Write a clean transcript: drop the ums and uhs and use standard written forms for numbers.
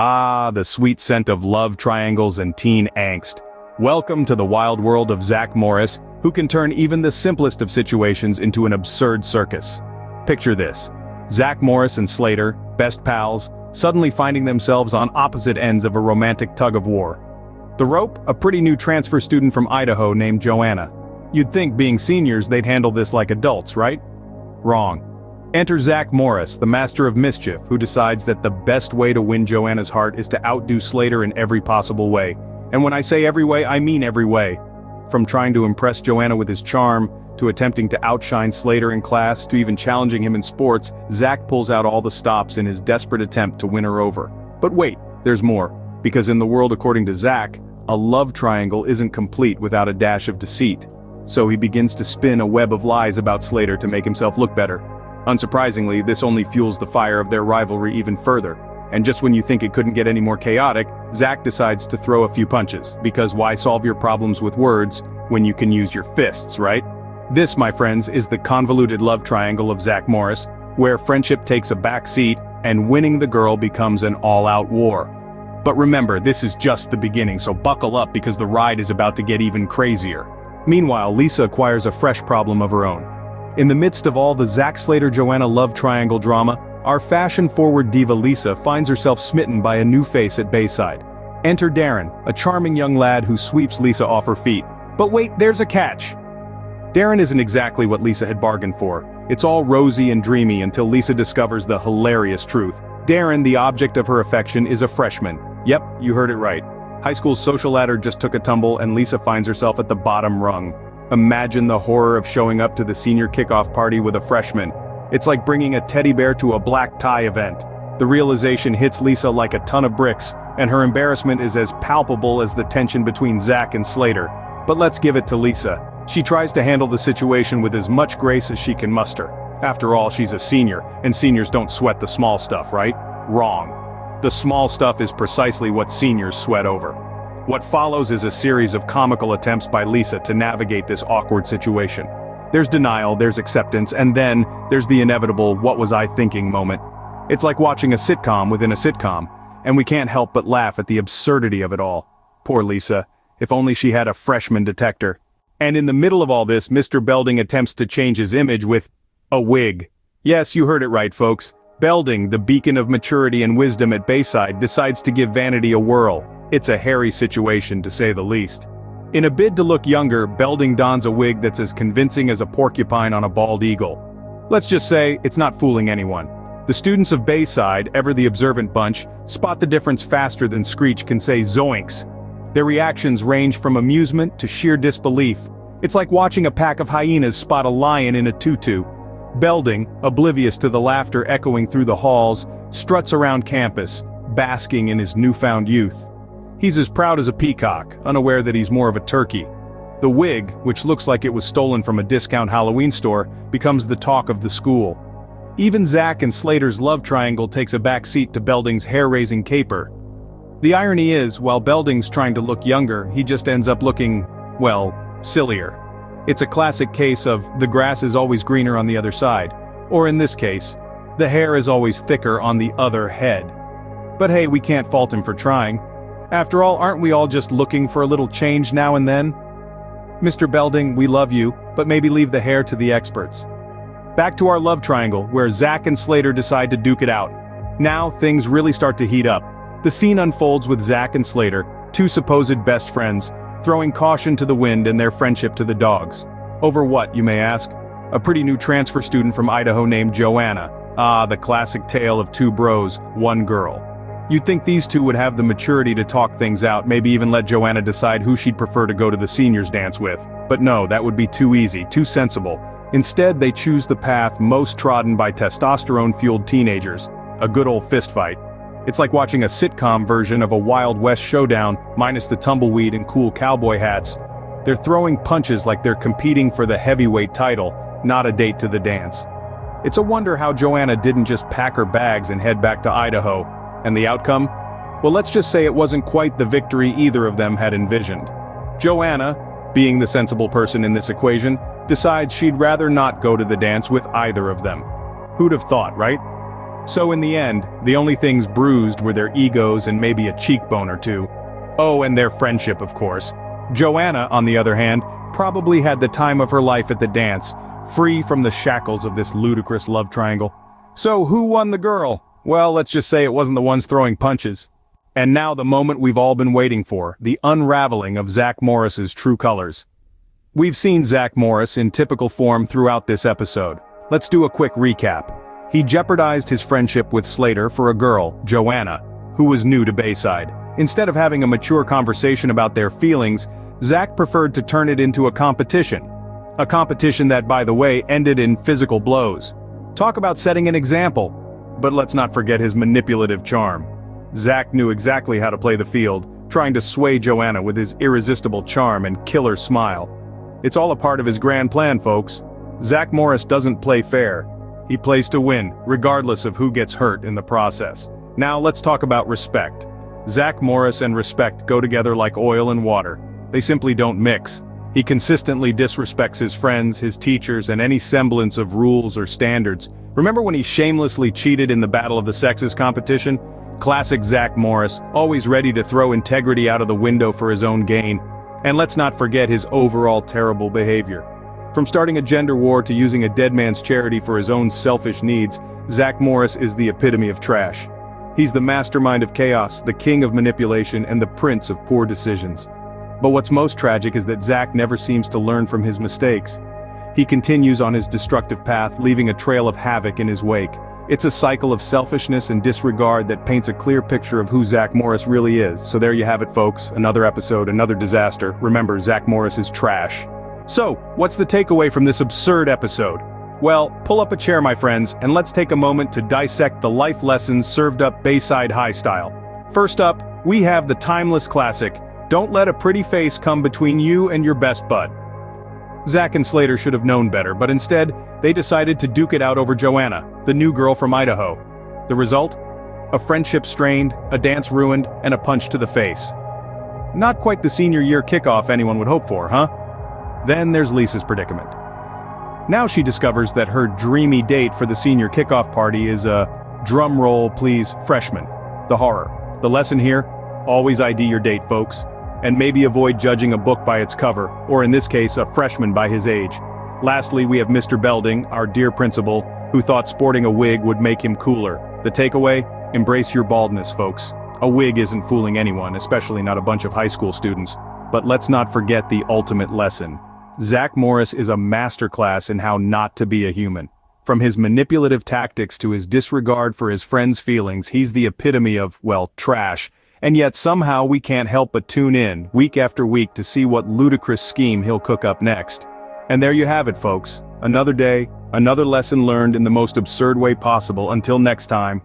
Ah, the sweet scent of love triangles and teen angst. Welcome to the wild world of Zack Morris, who can turn even the simplest of situations into an absurd circus. Picture this. Zack Morris and Slater, best pals, suddenly finding themselves on opposite ends of a romantic tug-of-war. The rope, a pretty new transfer student from Idaho named Joanna. You'd think, being seniors, they'd handle this like adults, right? Wrong. Enter Zack Morris, the master of mischief, who decides that the best way to win Joanna's heart is to outdo Slater in every possible way. And when I say every way, I mean every way. From trying to impress Joanna with his charm, to attempting to outshine Slater in class, to even challenging him in sports, Zack pulls out all the stops in his desperate attempt to win her over. But wait, there's more. Because in the world according to Zack, a love triangle isn't complete without a dash of deceit. So he begins to spin a web of lies about Slater to make himself look better. Unsurprisingly, this only fuels the fire of their rivalry even further. And just when you think it couldn't get any more chaotic, Zack decides to throw a few punches, because why solve your problems with words when you can use your fists, right? This, my friends, is the convoluted love triangle of Zack Morris, where friendship takes a back seat and winning the girl becomes an all-out war. But remember, this is just the beginning, so buckle up because the ride is about to get even crazier. Meanwhile, Lisa acquires a fresh problem of her own. In the midst of all the Zack Slater-Joanna love triangle drama, our fashion-forward diva Lisa finds herself smitten by a new face at Bayside. Enter Darren, a charming young lad who sweeps Lisa off her feet. But wait, there's a catch! Darren isn't exactly what Lisa had bargained for. It's all rosy and dreamy until Lisa discovers the hilarious truth. Darren, the object of her affection, is a freshman. Yep, you heard it right. High school's social ladder just took a tumble and Lisa finds herself at the bottom rung. Imagine the horror of showing up to the senior kickoff party with a freshman. It's like bringing a teddy bear to a black tie event. The realization hits Lisa like a ton of bricks, and her embarrassment is as palpable as the tension between Zack and Slater. But let's give it to Lisa. She tries to handle the situation with as much grace as she can muster. After all, she's a senior, and seniors don't sweat the small stuff, right? Wrong. The small stuff is precisely what seniors sweat over. What follows is a series of comical attempts by Lisa to navigate this awkward situation. There's denial, there's acceptance, and then there's the inevitable "what was I thinking" moment. It's like watching a sitcom within a sitcom, and we can't help but laugh at the absurdity of it all. Poor Lisa, if only she had a freshman detector. And in the middle of all this, Mr. Belding attempts to change his image with a wig. Yes, you heard it right, folks. Belding, the beacon of maturity and wisdom at Bayside, decides to give vanity a whirl. It's a hairy situation, to say the least. In a bid to look younger, Belding dons a wig that's as convincing as a porcupine on a bald eagle. Let's just say, it's not fooling anyone. The students of Bayside, ever the observant bunch, spot the difference faster than Screech can say zoinks. Their reactions range from amusement to sheer disbelief. It's like watching a pack of hyenas spot a lion in a tutu. Belding, oblivious to the laughter echoing through the halls, struts around campus, basking in his newfound youth. He's as proud as a peacock, unaware that he's more of a turkey. The wig, which looks like it was stolen from a discount Halloween store, becomes the talk of the school. Even Zack and Slater's love triangle takes a back seat to Belding's hair-raising caper. The irony is, while Belding's trying to look younger, he just ends up looking, well, sillier. It's a classic case of the grass is always greener on the other side. Or in this case, the hair is always thicker on the other head. But hey, we can't fault him for trying. After all, aren't we all just looking for a little change now and then? Mr. Belding, we love you, but maybe leave the hair to the experts. Back to our love triangle, where Zack and Slater decide to duke it out. Now, things really start to heat up. The scene unfolds with Zack and Slater, two supposed best friends, throwing caution to the wind and their friendship to the dogs. Over what, you may ask? A pretty new transfer student from Idaho named Joanna. Ah, the classic tale of two bros, one girl. You'd think these two would have the maturity to talk things out, maybe even let Joanna decide who she'd prefer to go to the seniors dance with. But no, that would be too easy, too sensible. Instead, they choose the path most trodden by testosterone-fueled teenagers, a good old fistfight. It's like watching a sitcom version of a Wild West showdown, minus the tumbleweed and cool cowboy hats. They're throwing punches like they're competing for the heavyweight title, not a date to the dance. It's a wonder how Joanna didn't just pack her bags and head back to Idaho. And the outcome? Well, let's just say it wasn't quite the victory either of them had envisioned. Joanna, being the sensible person in this equation, decides she'd rather not go to the dance with either of them. Who'd have thought, right? So in the end, the only things bruised were their egos and maybe a cheekbone or two. Oh, and their friendship, of course. Joanna, on the other hand, probably had the time of her life at the dance, free from the shackles of this ludicrous love triangle. So who won the girl? Well, let's just say it wasn't the ones throwing punches. And now the moment we've all been waiting for, the unraveling of Zack Morris's true colors. We've seen Zack Morris in typical form throughout this episode. Let's do a quick recap. He jeopardized his friendship with Slater for a girl, Joanna, who was new to Bayside. Instead of having a mature conversation about their feelings, Zack preferred to turn it into a competition. A competition that, by the way, ended in physical blows. Talk about setting an example. But let's not forget his manipulative charm. Zack knew exactly how to play the field, trying to sway Joanna with his irresistible charm and killer smile. It's all a part of his grand plan, folks. Zack Morris doesn't play fair. He plays to win, regardless of who gets hurt in the process. Now let's talk about respect. Zack Morris and respect go together like oil and water. They simply don't mix. He consistently disrespects his friends, his teachers, and any semblance of rules or standards. Remember when he shamelessly cheated in the Battle of the Sexes competition? Classic Zack Morris, always ready to throw integrity out of the window for his own gain. And let's not forget his overall terrible behavior. From starting a gender war to using a dead man's charity for his own selfish needs, Zack Morris is the epitome of trash. He's the mastermind of chaos, the king of manipulation, and the prince of poor decisions. But what's most tragic is that Zack never seems to learn from his mistakes. He continues on his destructive path, leaving a trail of havoc in his wake. It's a cycle of selfishness and disregard that paints a clear picture of who Zack Morris really is. So there you have it, folks. Another episode, another disaster. Remember, Zack Morris is trash. So, what's the takeaway from this absurd episode? Well, pull up a chair, my friends, and let's take a moment to dissect the life lessons served up Bayside High style. First up, we have the timeless classic, don't let a pretty face come between you and your best bud. Zack and Slater should have known better, but instead, they decided to duke it out over Joanna, the new girl from Idaho. The result? A friendship strained, a dance ruined, and a punch to the face. Not quite the senior year kickoff anyone would hope for, huh? Then there's Lisa's predicament. Now she discovers that her dreamy date for the senior kickoff party is a, drum roll please, freshman. The horror. The lesson here? Always ID your date, folks. And maybe avoid judging a book by its cover, or in this case, a freshman by his age. Lastly, we have Mr. Belding, our dear principal, who thought sporting a wig would make him cooler. The takeaway? Embrace your baldness, folks. A wig isn't fooling anyone, especially not a bunch of high school students. But let's not forget the ultimate lesson. Zack Morris is a masterclass in how not to be a human. From his manipulative tactics to his disregard for his friends' feelings, he's the epitome of, well, trash. And yet somehow we can't help but tune in, week after week, to see what ludicrous scheme he'll cook up next. And there you have it, folks. Another day, another lesson learned in the most absurd way possible. Until next time.